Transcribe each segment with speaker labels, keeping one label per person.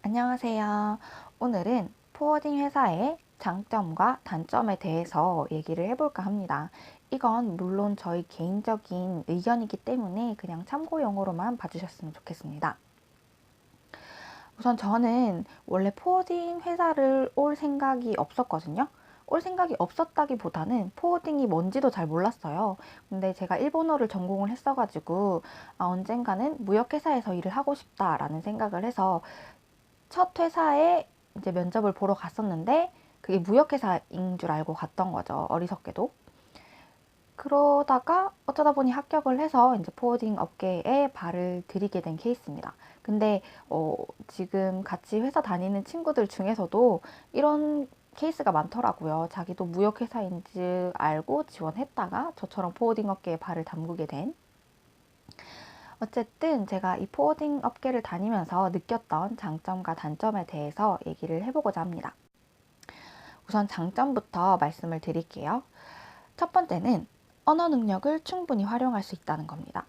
Speaker 1: 안녕하세요. 오늘은 포워딩 회사의 장점과 단점에 대해서 얘기를 해볼까 합니다. 이건 물론 저희 개인적인 의견이기 때문에 그냥 참고용으로만 봐주셨으면 좋겠습니다. 우선 저는 원래 포워딩 회사를 올 생각이 없었거든요. 올 생각이 없었다기보다는 포워딩이 뭔지도 잘 몰랐어요. 근데 제가 일본어를 전공을 했어가지고 언젠가는 무역회사에서 일을 하고 싶다라는 생각을 해서 첫 회사에 이제 면접을 보러 갔었는데 그게 무역회사인 줄 알고 갔던 거죠. 어리석게도. 그러다가 어쩌다 보니 합격을 해서 이제 포워딩 업계에 발을 들이게 된 케이스입니다. 근데 지금 같이 회사 다니는 친구들 중에서도 이런 케이스가 많더라고요. 자기도 무역회사인 줄 알고 지원했다가 저처럼 포워딩 업계에 발을 담그게 된. 어쨌든 제가 이 포워딩 업계를 다니면서 느꼈던 장점과 단점에 대해서 얘기를 해보고자 합니다. 우선 장점부터 말씀을 드릴게요. 첫 번째는 언어 능력을 충분히 활용할 수 있다는 겁니다.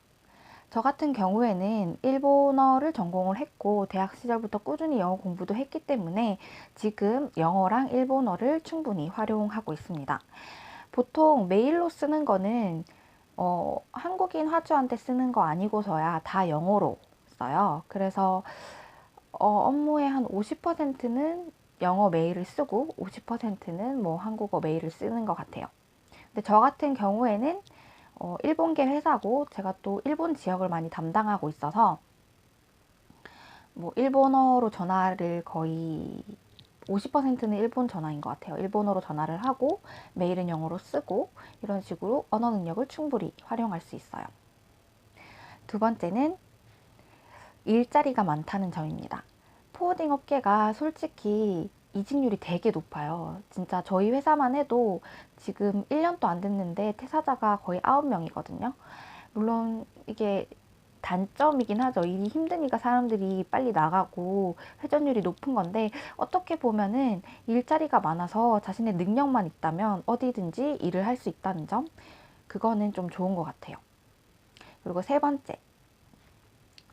Speaker 1: 저 같은 경우에는 일본어를 전공을 했고 대학 시절부터 꾸준히 영어 공부도 했기 때문에 지금 영어랑 일본어를 충분히 활용하고 있습니다. 보통 메일로 쓰는 거는 한국인 화주한테 쓰는 거 아니고서야 다 영어로 써요. 그래서 업무의 한 50%는 영어 메일을 쓰고 50%는 뭐 한국어 메일을 쓰는 것 같아요. 근데 저 같은 경우에는 일본계 회사고 제가 또 일본 지역을 많이 담당하고 있어서 뭐 일본어로 전화를 거의 50%는 일본 전화인 것 같아요. 일본어로 전화를 하고 메일은 영어로 쓰고 이런 식으로 언어 능력을 충분히 활용할 수 있어요. 두 번째는 일자리가 많다는 점입니다. 포워딩 업계가 솔직히 이직률이 되게 높아요. 진짜 저희 회사만 해도 지금 1년도 안 됐는데 퇴사자가 거의 9명이거든요. 물론 이게 단점이긴 하죠. 일이 힘드니까 사람들이 빨리 나가고 회전율이 높은 건데 어떻게 보면은 일자리가 많아서 자신의 능력만 있다면 어디든지 일을 할 수 있다는 점, 그거는 좀 좋은 것 같아요. 그리고 세 번째,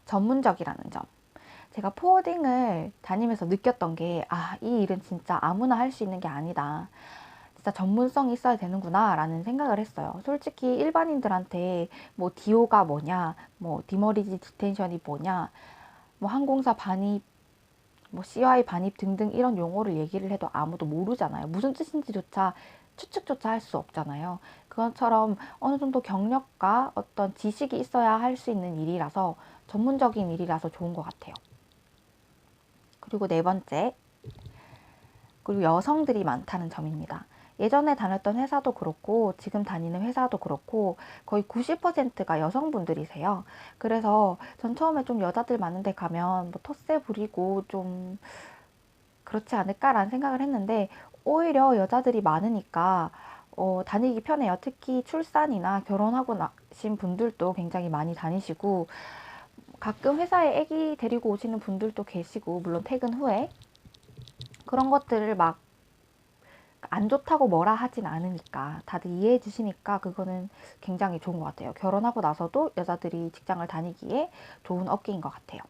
Speaker 1: 전문적이라는 점. 제가 포워딩을 다니면서 느꼈던 게, 이 일은 진짜 아무나 할 수 있는 게 아니다. 진짜 전문성이 있어야 되는구나 라는 생각을 했어요. 솔직히 일반인들한테 뭐 디오가 뭐냐, 뭐 디머리지 디텐션이 뭐냐, 뭐 항공사 반입, 뭐 COI 반입 등등 이런 용어를 얘기를 해도 아무도 모르잖아요. 무슨 뜻인지조차 추측조차 할 수 없잖아요. 그것처럼 어느 정도 경력과 어떤 지식이 있어야 할 수 있는 일이라서 전문적인 일이라서 좋은 것 같아요. 그리고 네 번째, 그리고 여성들이 많다는 점입니다. 예전에 다녔던 회사도 그렇고 지금 다니는 회사도 그렇고 거의 90%가 여성분들이세요. 그래서 전 처음에 좀 여자들 많은 데 가면 뭐 텃세 부리고 좀 그렇지 않을까라는 생각을 했는데 오히려 여자들이 많으니까 다니기 편해요. 특히 출산이나 결혼하고 나신 분들도 굉장히 많이 다니시고 가끔 회사에 아기 데리고 오시는 분들도 계시고 물론 퇴근 후에 그런 것들을 막 안 좋다고 뭐라 하진 않으니까 다들 이해해 주시니까 그거는 굉장히 좋은 것 같아요. 결혼하고 나서도 여자들이 직장을 다니기에 좋은 업계인 것 같아요.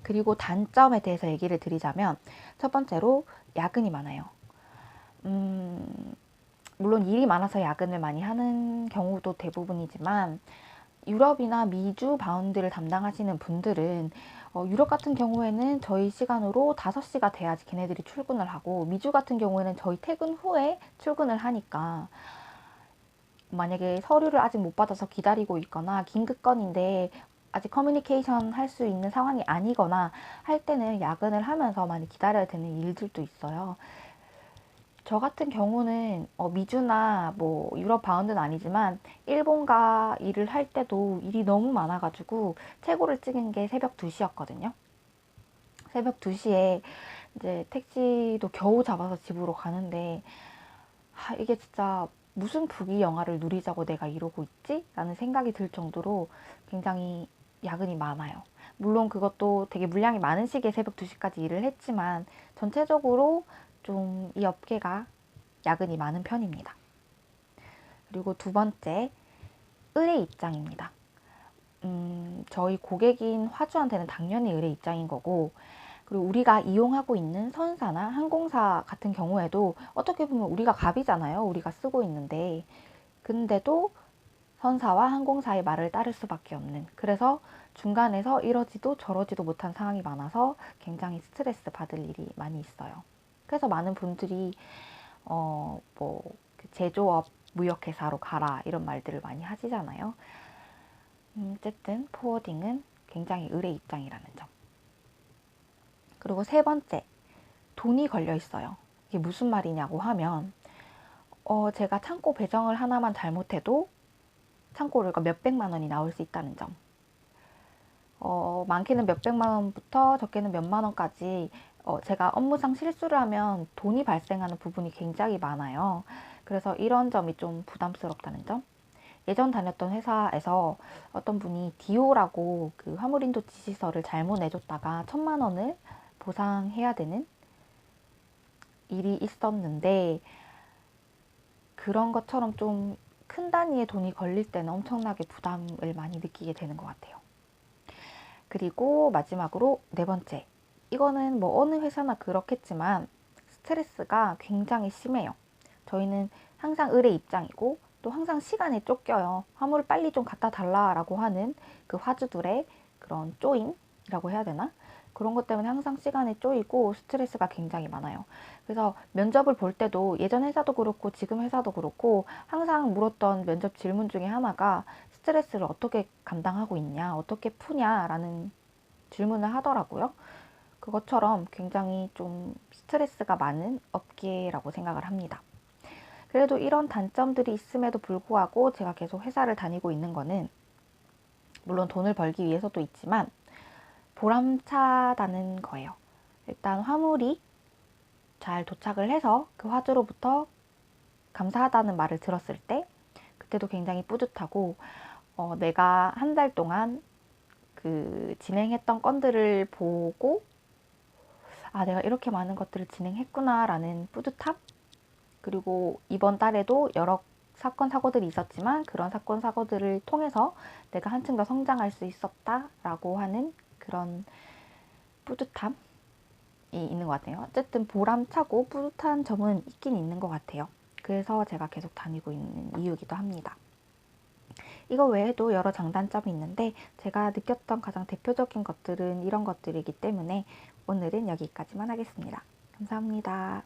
Speaker 1: 그리고 단점에 대해서 얘기를 드리자면 첫 번째로 야근이 많아요. 물론 일이 많아서 야근을 많이 하는 경우도 대부분이지만 유럽이나 미주 바운드를 담당하시는 분들은 유럽 같은 경우에는 저희 시간으로 5시가 돼야지 걔네들이 출근을 하고 미주 같은 경우에는 저희 퇴근 후에 출근을 하니까 만약에 서류를 아직 못 받아서 기다리고 있거나 긴급 건인데 아직 커뮤니케이션 할 수 있는 상황이 아니거나 할 때는 야근을 하면서 많이 기다려야 되는 일들도 있어요. 저 같은 경우는 미주나 뭐 유럽 바운드는 아니지만 일본가 일을 할 때도 일이 너무 많아가지고 최고를 찍은 게 새벽 2시였거든요. 새벽 2시에 이제 택시도 겨우 잡아서 집으로 가는데 이게 진짜 무슨 부귀 영화를 누리자고 내가 이러고 있지? 라는 생각이 들 정도로 굉장히 야근이 많아요. 물론 그것도 되게 물량이 많은 시기에 새벽 2시까지 일을 했지만 전체적으로 좀 이 업계가 야근이 많은 편입니다. 그리고 두 번째, 의뢰 입장입니다. 저희 고객인 화주한테는 당연히 의뢰 입장인 거고 그리고 우리가 이용하고 있는 선사나 항공사 같은 경우에도 어떻게 보면 우리가 갑이잖아요. 우리가 쓰고 있는데. 근데도 선사와 항공사의 말을 따를 수밖에 없는, 그래서 중간에서 이러지도 저러지도 못한 상황이 많아서 굉장히 스트레스 받을 일이 많이 있어요. 그래서 많은 분들이 제조업 무역회사로 가라 이런 말들을 많이 하시잖아요. 어쨌든 포워딩은 굉장히 을의 입장이라는 점. 그리고 세 번째, 돈이 걸려 있어요. 이게 무슨 말이냐고 하면 제가 창고 배정을 하나만 잘못해도 창고를 몇백만 원이 나올 수 있다는 점. 많게는 몇백만 원부터 적게는 몇만 원까지 제가 업무상 실수를 하면 돈이 발생하는 부분이 굉장히 많아요. 그래서 이런 점이 좀 부담스럽다는 점. 예전 다녔던 회사에서 어떤 분이 디오라고 그 화물인도 지시서를 잘못 내줬다가 1,000만 원을 보상해야 되는 일이 있었는데, 그런 것처럼 좀 큰 단위의 돈이 걸릴 때는 엄청나게 부담을 많이 느끼게 되는 것 같아요. 그리고 마지막으로 네 번째, 이거는 뭐 어느 회사나 그렇겠지만 스트레스가 굉장히 심해요. 저희는 항상 을의 입장이고 또 항상 시간에 쫓겨요. 화물을 빨리 좀 갖다 달라라고 하는 그 화주들의 그런 쪼임이라고 해야 되나? 그런 것 때문에 항상 시간에 쪼이고 스트레스가 굉장히 많아요. 그래서 면접을 볼 때도 예전 회사도 그렇고 지금 회사도 그렇고 항상 물었던 면접 질문 중에 하나가 스트레스를 어떻게 감당하고 있냐, 어떻게 푸냐라는 질문을 하더라고요. 그것처럼 굉장히 좀 스트레스가 많은 업계라고 생각을 합니다. 그래도 이런 단점들이 있음에도 불구하고 제가 계속 회사를 다니고 있는 거는 물론 돈을 벌기 위해서도 있지만 보람차다는 거예요. 일단 화물이 잘 도착을 해서 그 화주로부터 감사하다는 말을 들었을 때 그때도 굉장히 뿌듯하고 내가 한 달 동안 그 진행했던 건들을 보고 내가 이렇게 많은 것들을 진행했구나 라는 뿌듯함, 그리고 이번 달에도 여러 사건 사고들이 있었지만 그런 사건 사고들을 통해서 내가 한층 더 성장할 수 있었다 라고 하는 그런 뿌듯함이 있는 것 같아요. 어쨌든 보람차고 뿌듯한 점은 있긴 있는 것 같아요. 그래서 제가 계속 다니고 있는 이유이기도 합니다. 이거 외에도 여러 장단점이 있는데 제가 느꼈던 가장 대표적인 것들은 이런 것들이기 때문에 오늘은 여기까지만 하겠습니다. 감사합니다.